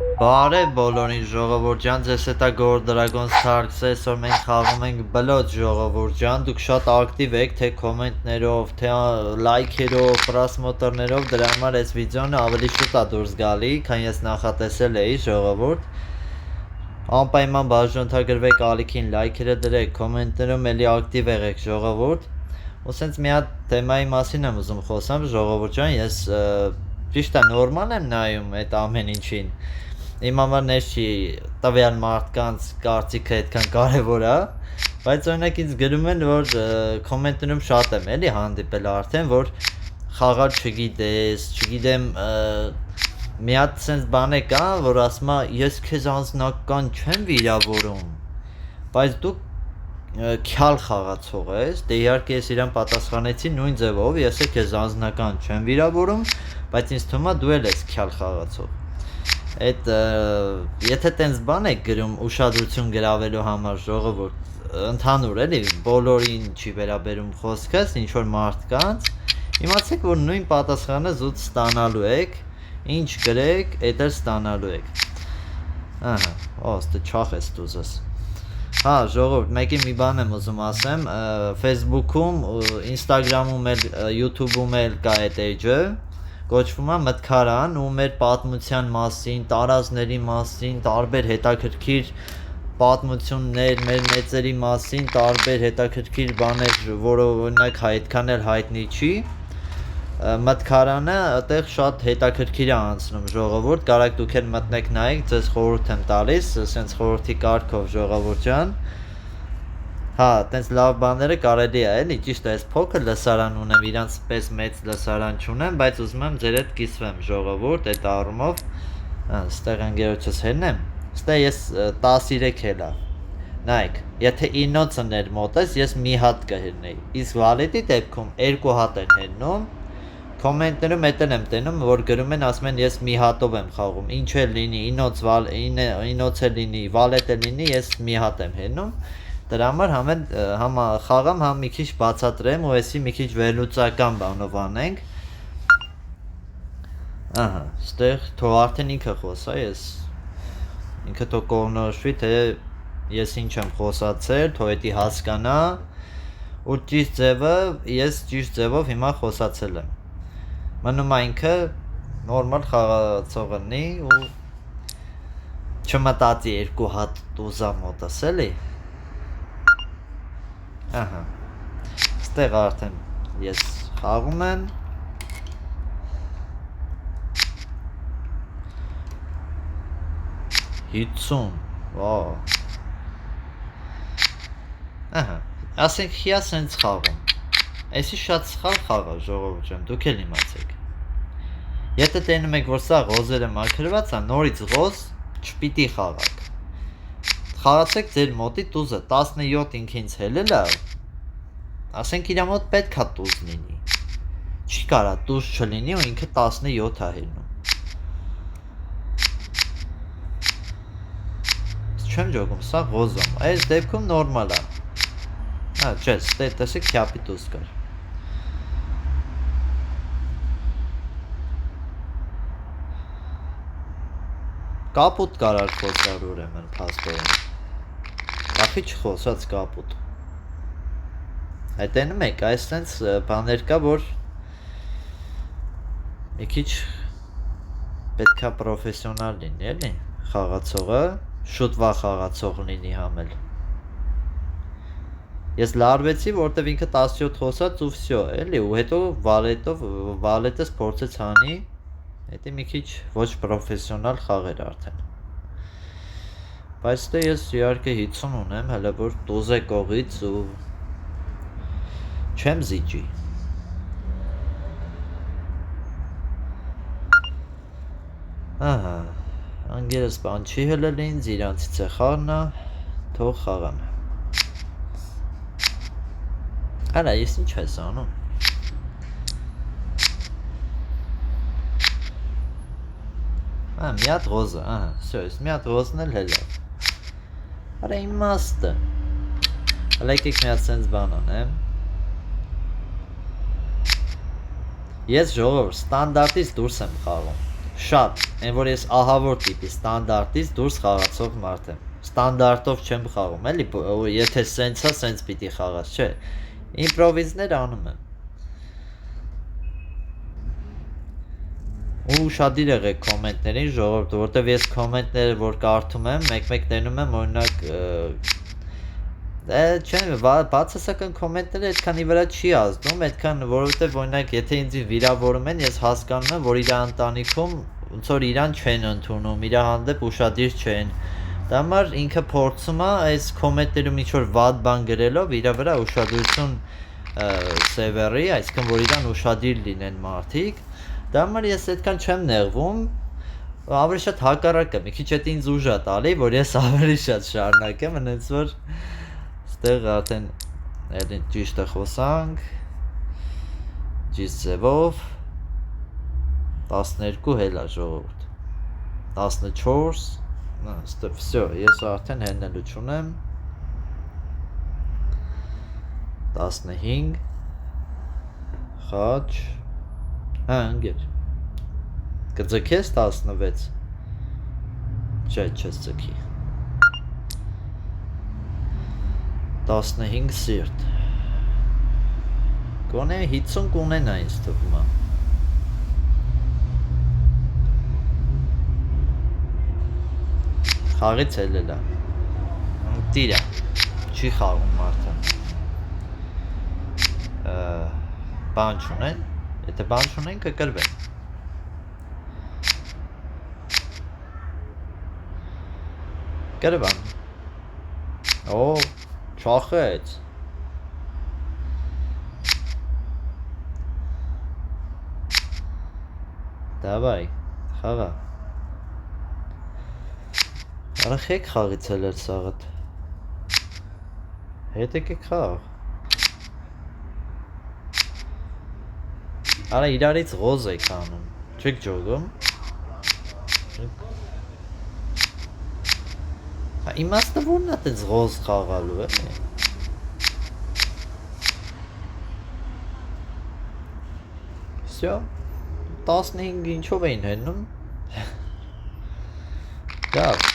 Բարև բոլորին ժողովուրդ ջան, ձեզ հետ է Gold Dragon Stars, այսօր մենք խաղում ենք բլոճ ժողովուրդ ջան, դուք շատ ակտիվ եք, թե կոմենտներով, թե լայքերով, պրասմոտորներով, դրա համար այս վիդեոն ավելի շուտ է դուրս գալի, քան ես նախատեսել էի ժողովուրդ։ Անպայման բաժանորդագրվեք ալիքին, լայքերը դրեք, կոմենտներում էլի ակտիվ եղեք ժողովուրդ։ Ու սենց մի հատ թեմայի մասին եմ ուզում խոսամ ժողովուրդ ջան, ես ճիշտ է նորմալ եմ նայում այդ ամեն ինչին։ Իմ համար ներս չի տվյալ մարդկանց կարծիքը այդքան կարևոր է, բայց օրինակ ինձ գրում են, որ կոմենտներում շատ եմ էլի հանդիպել արդեն, որ խաղալ չգիտես, չգիտեմ, մի հատ sense բան է կա, որ ասում է ես քեզ անձնական չեմ վիրավորում, բայց դու քյալ խաղացող ես, դե իհարկե ես իրան պատասխանեցի նույն ձևով, ես քեզ անձնական չեմ վիրավորում, բայց ինձ թվում է դու էլ ես քյալ խաղացող։ Այդ եթե տենց բան եք գրում ուշադրություն գրավելու համար ժողովուրդ ընդհանուր էլի բոլորին չի վերաբերում խոսքս ինչ որ մարդկանց իմացեք որ նույն պատասխանը զուտ ստանալու եք ինչ գրեք այդ էլ ստանալու եք ահա ոստը չախ ես դուզս հա ժողովուրդ մեկի մի բան եմ ուզում ասեմ Facebook-ում Instagram-ում էլ YouTube-ում էլ կա այդ էջը Կոչվում է մտքարան ու մեր պատմության մասին, տարազների մասին, տարբեր հետաքրքիր պատմություններ, մեր մեծերի մասին, տարբեր հետաքրքիր բաներ, որը օրինակ այդքան էլ հայտնի չի։ Մտքարանը այդտեղ շատ հետաքրքիր է անցնում ժողովուրդ, կարաք դուք էլ մտնեք նայեք, ձեզ խորհուրդ եմ տալիս, ասենց խորհրդի կարգով ժողովուրդ ջան։ Հա, տենց լավ բաները կարելի է, էլի, ճիշտ է, ես փոքր լսարան ունեմ, իրանց պես մեծ լսարան չունեմ, բայց ուզում եմ ձեր հետ կիսվեմ ժողովուրդ, այդ առումով, ստեղ ընկերոջս հելնեմ, ստեղ ես 13 հելա, նայք, եթե 9-ներ մոտես, ես մի հատ կհելնեի, իսկ վալետի դեպքում 2 հատ են հելնում, կոմենտներում էտել եմ տենում, որ գրում են, ասում են, ես մի հատով եմ խաղում, ինչ էլ լինի, 9 էլ լինի, վալետ էլ լինի, ես մի հատ եմ հելնում, Դրա համար խաղամ համ մի քիչ բացատրեմ ու էսի մի քիչ վերլուծական բանով անենք ահա, ստեղ թող արդեն ինքը խոսա, ես ինքը թող կողնորոշվի, թե ես ինչ եմ խոսացել, թող էդի հասկանա ու ճիշտ ձևը, ես ճիշտ ձևով հիմա խոսացել եմ մնում է ինքը նորմալ խաղացող լինի ու չմտածի 2 հատ տուզա մոտս էլի Ահա, ստեղ արդեն ես խաղում եմ Հիցուն, վաո Ահա, ասենք հիա սենց խաղում Էսի շատ սխալ խաղա ժողովուրդ ջան, դուք էլ իմացեք Եթե տենում եք, որ սա ղոզերը մաքրված է, նորից ղոզ չպիտի խաղաք Խաղացեք ձեր մոտի տուզը 17 ինքինց հելել է ասենք իրա մոտ պետք է տուզ լինի չի կարա տուզ չլինի ու ինքը 17 է հելնում չեմ ջոգում սա ղոզում այս դեպքում նորմալ է հա չէ տեսեք քյապի տուզ կար կապուտ կարար խոսար ուրեմն փաստորեն Կախի չխոսած կապուտ Այդ էնում եք, այս տենց բաներ կա, որ մի քիչ պետքա պրոֆեսիոնալ լինի, էլի, խաղացողը, շուտվա խաղացող լինի համել Ես լարվեցի, որտև ինքը 17 խոսած ու վսյո, էլի, ու հետո վալետս փորձեց հանի, հետի մի քիչ ոչ պրոֆեսիոնալ խաղեր արդեն Բայց դե ես իհարկե 50 ունեմ, հələ որ տուզ է կողից ու չեմ զիջի Ահա, անգերս բան չի հլել ինձ, իրանցից է խաղնա, թող խաղան Արա, ես ինչ ես անում մի հատ ղոզը, ահա, սյո, ես մի հատ ղոզն էլ հելավ Արա իմաստը Հələ եկեք մի հատ սենց բան անեմ Ես ժողովուրդ ստանդարտից դուրս եմ խաղում շատ, այն որ ես ահավոր տիպի ստանդարտից դուրս խաղացող մարդ եմ։ Ստանդարտով չեմ խաղում, էլի, եթե սենց է, սենց պիտի խաղաս, չէ։ Իմպրովիզներ անում եմ։ Ու ուշադիր եղեք կոմենտներին, ժողովուրդ, որտեվ ես կոմենտները որ կարդում եմ, մեկ-մեկ տենում եմ, օրինակ, չեմ, բացասական կոմենտները այդքանի վրա չի ազդում, այդքան, որովհետև օրինակ, եթե ինձ վիրավորում են, ես հասկանում եմ, որ իր ընտանիքում ոնց որ իրան չեն ընդունում, իր հանդեպ ուշադիր չեն։ Դա համար ինքը փորձում է այս կոմենտներում ինչ որ վատ բան գրելով իր վրա ուշադրություն սևեռի, այսինքն որ իրան ուշադիր լինեն մարդիկ։ Դա համար ես այդքան չեմ նեղվում, ավելի շատ հակառակը, մի քիչ այդ ինձ ուժ է տալի, որ ես ավելի շատ շարունակեմ, այնց որ ստեղ արդեն այդին ճիշտը խոսանք, ճիշտ ձևով 12 հելա ժողովուրդ, 14, ստեղ վсё, ես արդեն հենելու չունեմ, 15, խաչ, ընգեր, կձգես 16, չէ, չես ձգի, 15 սիրտ, գոնե 50 կունենա ինձ թվում է, խաղից հելելա, տիրա, չի խաղում մարդը, բան չունեն, եթե բան չունեն կկրվեն, կրվան, օ, չախեց, դավայ, խաղա, արախեք խաղից հելել սաղըտ, հետ եկեք խաղ, արա իրարից ղոզ եք անում, չեք ջոգում, իմաստը որն է տենց ղոզ խաղալու է, վсё, 15 ինչով էին հենում, դավ,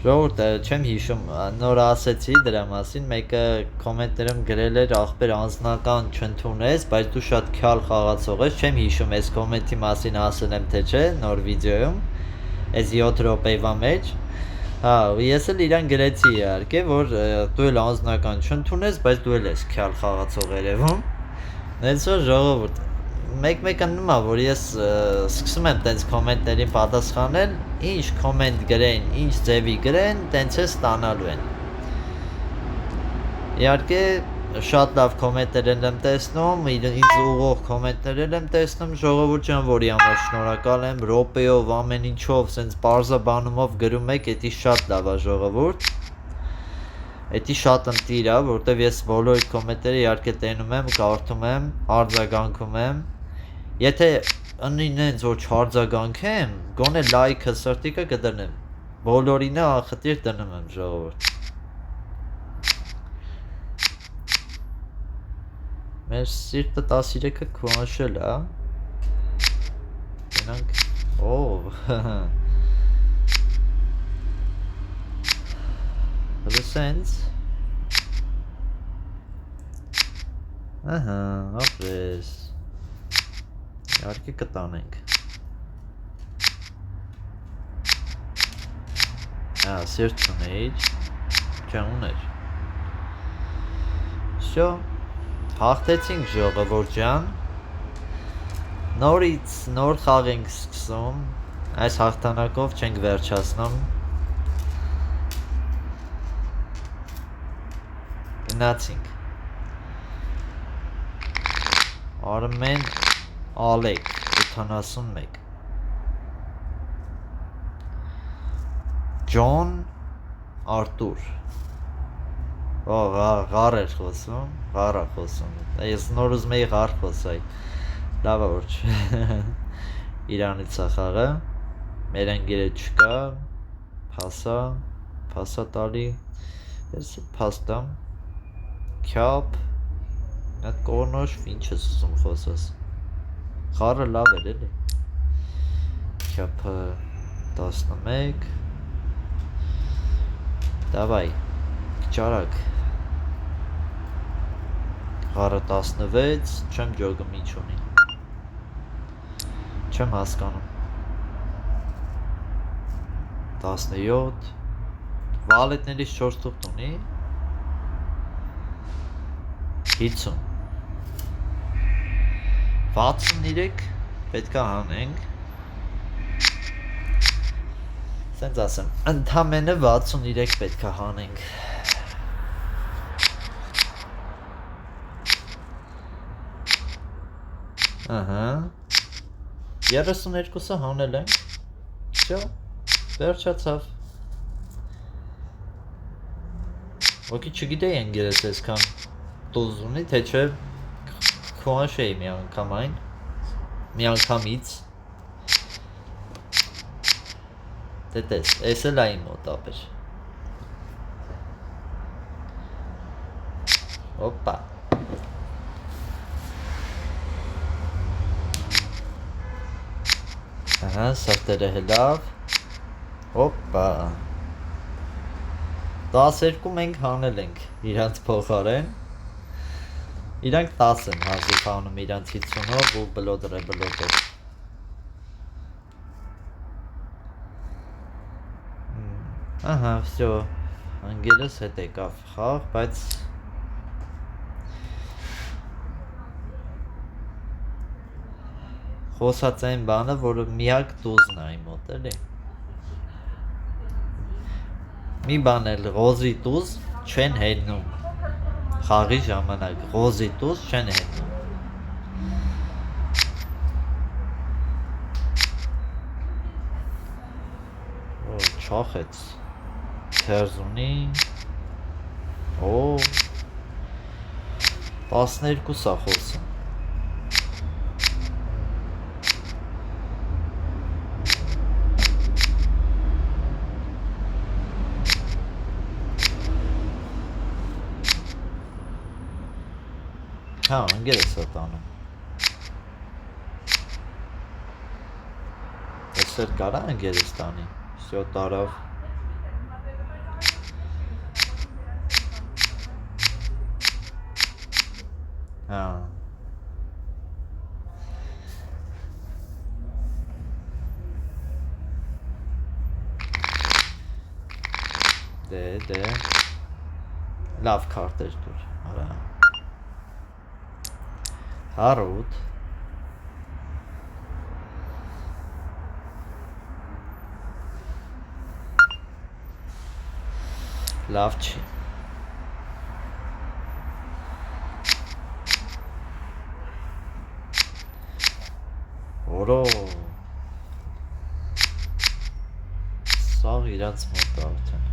ժողովուրդ, չեմ հիշում, նոր ասեցի դրա մասին, մեկը կոմենտներում գրել էր ախպեր անձնական չընդունես, բայց դու շատ քյալ խաղացող ես, չեմ հիշում այս կոմենտի մասին ասել եմ թե չէ, նոր վիդեոյում, այս 7 րոպեվա մեջ, հա, ես էլ իրան գրեցի իհարկե, որ դու էլ անձնական չընդունես, բայց դու էլ ես քյալ խաղացող երևում, հենց որ ժողովուրդ, մեկ-մեկ անում է, որ ես սկսում եմ տենց կոմենտներին պատասխանել, ինչ կոմենտ գրեն, ինչ ձևի գրեն, տենց է ստանալու են։ Իհարկե, շատ լավ կոմենտներ եմ տեսնում, ինձ ուղղող կոմենտներ եմ տեսնում, ժողովուրդ ջան, որի համար շնորհակալ եմ, րոպեով, ամեն ինչով, սենց պարզաբանումով գրում եք, էդի շատ լավ է ժողովուրդ։ Էդի շատ ընտիր է, որտեվ ես բոլոր կոմենտները իհարկե տենում եմ, կարդում եմ, արձագանքում եմ։ Եթե ինձ որ չարձագանքեմ, գոնե լայքը սրտիկը կդնեմ, բոլորին է ախտիր դնում եմ ժողովուրդ։ Մեր սիրտը 13-ը քուանշել է, գնանք, ով, լսենց, ահա, ապրես, իհարկե կտանենք, սիրտ չունեիր, չեն ուներ, շո, հաղթեցինք ժողովուրդ ջան, նորից նոր խաղ ենք սկսում, այս հաղթանակով չենք վերջացնում, գնացինք, Արմեն Ալեք 71 Ջոն Արտուր Ղար էր խոսում, ղար է խոսում, ես նոր ուզում էի ղար խոսայի, լավ է որ Իրանից է խաղը, մեր ընկերը չկա, փասա տալի, ես փաստամ, քյապ, Այդ կողնոշ ինչ ես ուզում խոսես։ Խառը լավ էր էլի։ Քյափը 11 Давай, քչարակ։ Խառը 16, չեմ ջոգը միչ ունի։ Չեմ հասկանում։ 17 Վալետներից 4 թուղթ ունի 50 63 պետք է հանենք Սենց ասեմ, ընդամենը 63 պետք է հանենք Ահա 32-ը հանել ենք Всё, վերջացավ Ոքի չգիտեի ընգերես այսքան տուզ ունի, թե չէ քուանշ էի մի անգամից Դե տես, ես էլ այն մոտ ապեր Հոպա Ահա, սրտերը հելավ Հոպա 12 մենք հանել ենք իրանց փոխարեն Իրանք 10 են հազիվ հանում իրանց 50-ով ու բլոդով Ահա, всё Անգերս հետ եկավ խաղ, բայց Խոսած այն բանը, որը միակ տուզն է այն մոտ էլի Մի բան էլ ռոզի տուզ չեն հելնում Խաղի ժամանակ ռոզի տուզ չեն հելնում Չախեց Թերզունի Օ 12 սա խոսում Հա, ընգերս է տանում Ես էլ կարա ընգերս տանի Всё տարավ Հա Դե Լավ քարտեր դուր Արա Հարոտ Լավ չի Որո Սաղ իրանց մոտ արդեն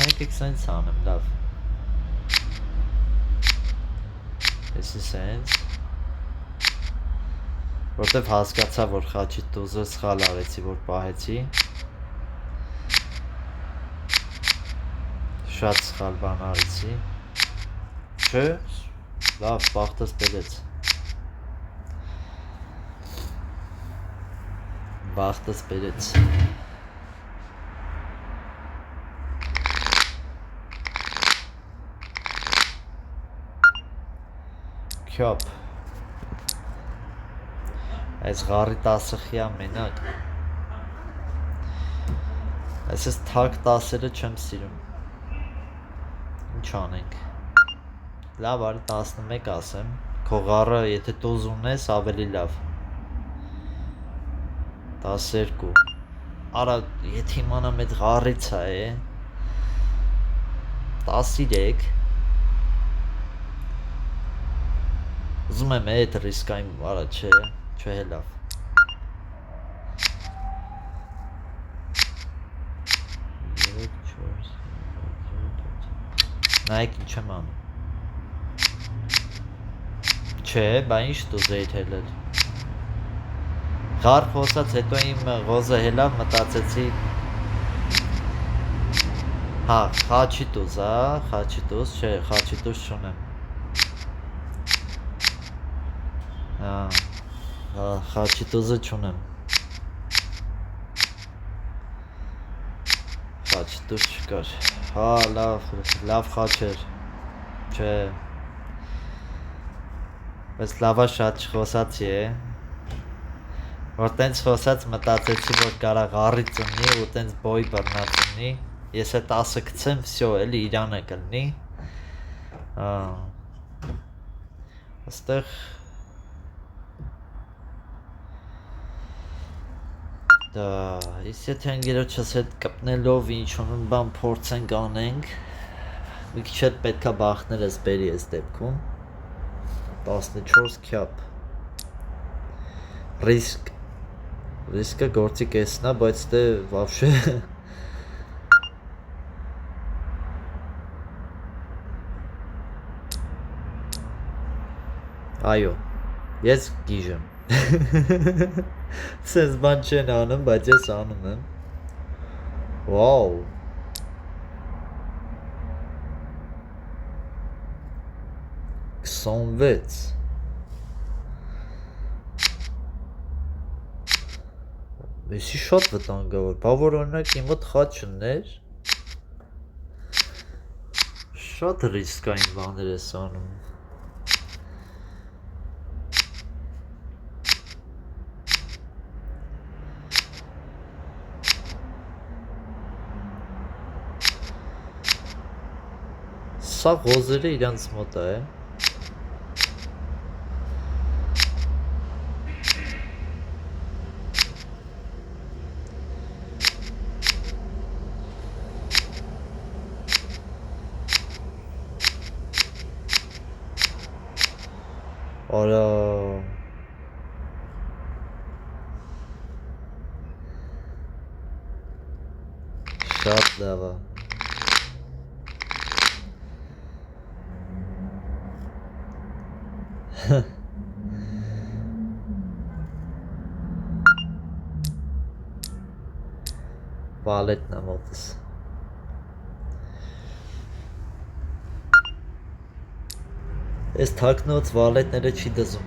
Եկեք սենց անեմ, լավ Եսի սենց Որտև հասկացա, որ խաչի տուզը սխալ արեցի, որ պահեցի Շատ սխալ բան արեցի Չէ, լավ, բախտս բերեց Բախտս բերեց Քյապ Այս ғարի 10-ը խիա մենակ Այս ես թակ 10-երը չեմ սիրում Ինչ անենք Լավ արի 11 ասեմ Քո ғարը եթե տուզ ունես ավելի լավ 12 Արա եթե իմանամ այդ ғարից է 13 Ուզում եմ այդ ռիսկային արա չէ լավ Նայեք ինչ եմ անում Չէ, բա ինչ տուզ էիր հելել Ғար խոսած հետո իմ ղոզը հելավ մտածեցի Հա, խաչի տուզ, հա, խաչի տուզ, չէ, խաչի տուզ չունեմ։ Հա, խաչի տուզը չունեմ։ Խաչի տուզ չկար։ Հա, լավ խաչ էր։ Չէ։ Բայց լավա շատ չխոսացի է։ Որ տենց խոսած մտածեցի, որ կարա ղարի ծնի ու տենց բոյ բռնած ունի։ Ես է 10 կցեմ, վсё, էլի իրանը կլնի։ Աստեղ դա, ես եթե ընկերոջս հետ կպնելով ինչ-որ բան փորձենք անենք, մի քիչ էլ պետքա բախներս բերի այս դեպքում։ 14 քյապ։ Ռիսկը գործի կեսն է, բայց դե вообще Այո, ես գիժեմ։ Սենց բան չեն անում, բայց ես անում եմ։ Վաու։ Քսանվեց։ Էսի շատ վտանգավոր, բա որ օրինակ իմ մոտ խաչ չուներ։ Շատ ռիսկային բաներ ես անում։ Սա ղոզերը իրանց մոտ է։ Արա շատ լավ է։ Վալետն է մոտս։ Այս թակնոց վալետները չի դզում։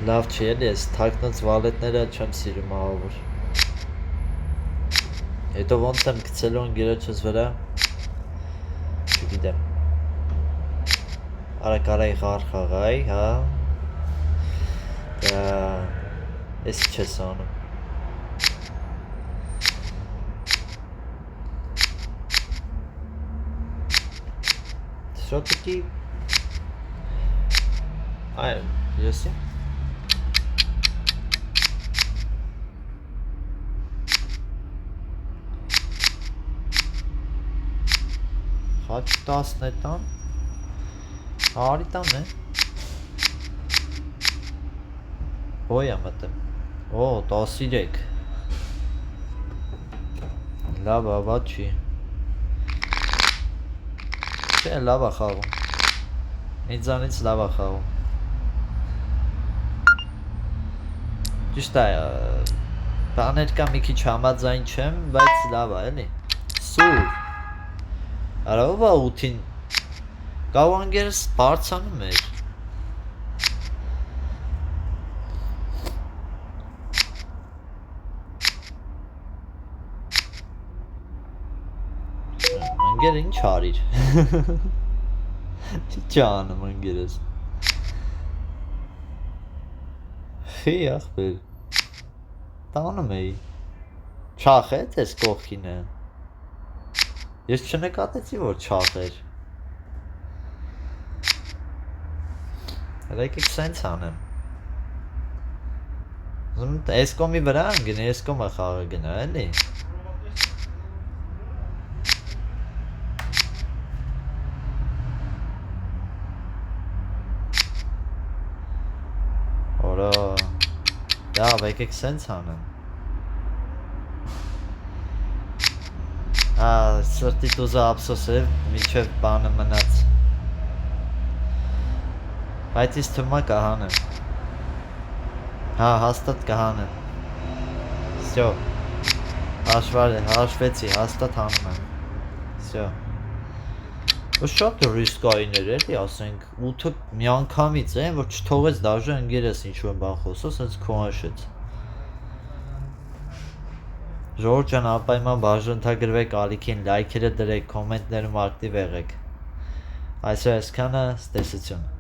Լավ չի էլի, այս թակնոց վալետները չեմ սիրում ահավոր։ Հետո ոնց եմ գցելու ընկերոջս վրա, չգիտեմ։ Արա կարայի ղար խաղայի, հա։ Դա ես չես անում։ Շոտիկի այ, եսի։ Խաչ 10 է տան։ Հարի տան է։ Բոյ եմ մտեմ։ Օ, 13։ Լավ է, բա չի։ Չէ, լավ է խաղում։ Ինձանից լավ է խաղում։ Ճիշտ է, բաներ կա մի քիչ համաձայն չեմ, բայց լավ է, էլի։ Սուր։ Արա ով է 8-ին։ Գավանգերս բարձանում էր։ Ընկեր ինչ արիր։ Չի անում ընկերս։ Ֆի ախպեր։ Տանում էի։ Չախեց ես կողքին է։ Ես չնկատեցի, որ չախ էր։ Հələ եկեք սենց անեմ։ Ուզում էսկոմի վրա անգնի, էսկոմը խաղը գնա, էլի։ Օրա, լավ, եկեք սենց անեմ։ Սրտի տուզը ափսոս է, միջև բանը մնաց։ Բայց ես թվում է կհանեմ։ Հա, հաստատ կհանեմ։ Всё։ Հաշվեցի, հաստատ հանում եմ։ Всё։ Ոչ շատ ռիսկային էր էլի, ասենք 8-ը միանգամից է, որ չթողեց դաժե ընկերս ինչ-որ բան խոսա, սենց քոնաշեց։ Ժողովուրդ ջան, անպայման բաժանորդագրվեք ալիքին, լայքերը դրեք, կոմենտներում ակտիվ եղեք։ Այսօր այսքանը, ցտեսություն։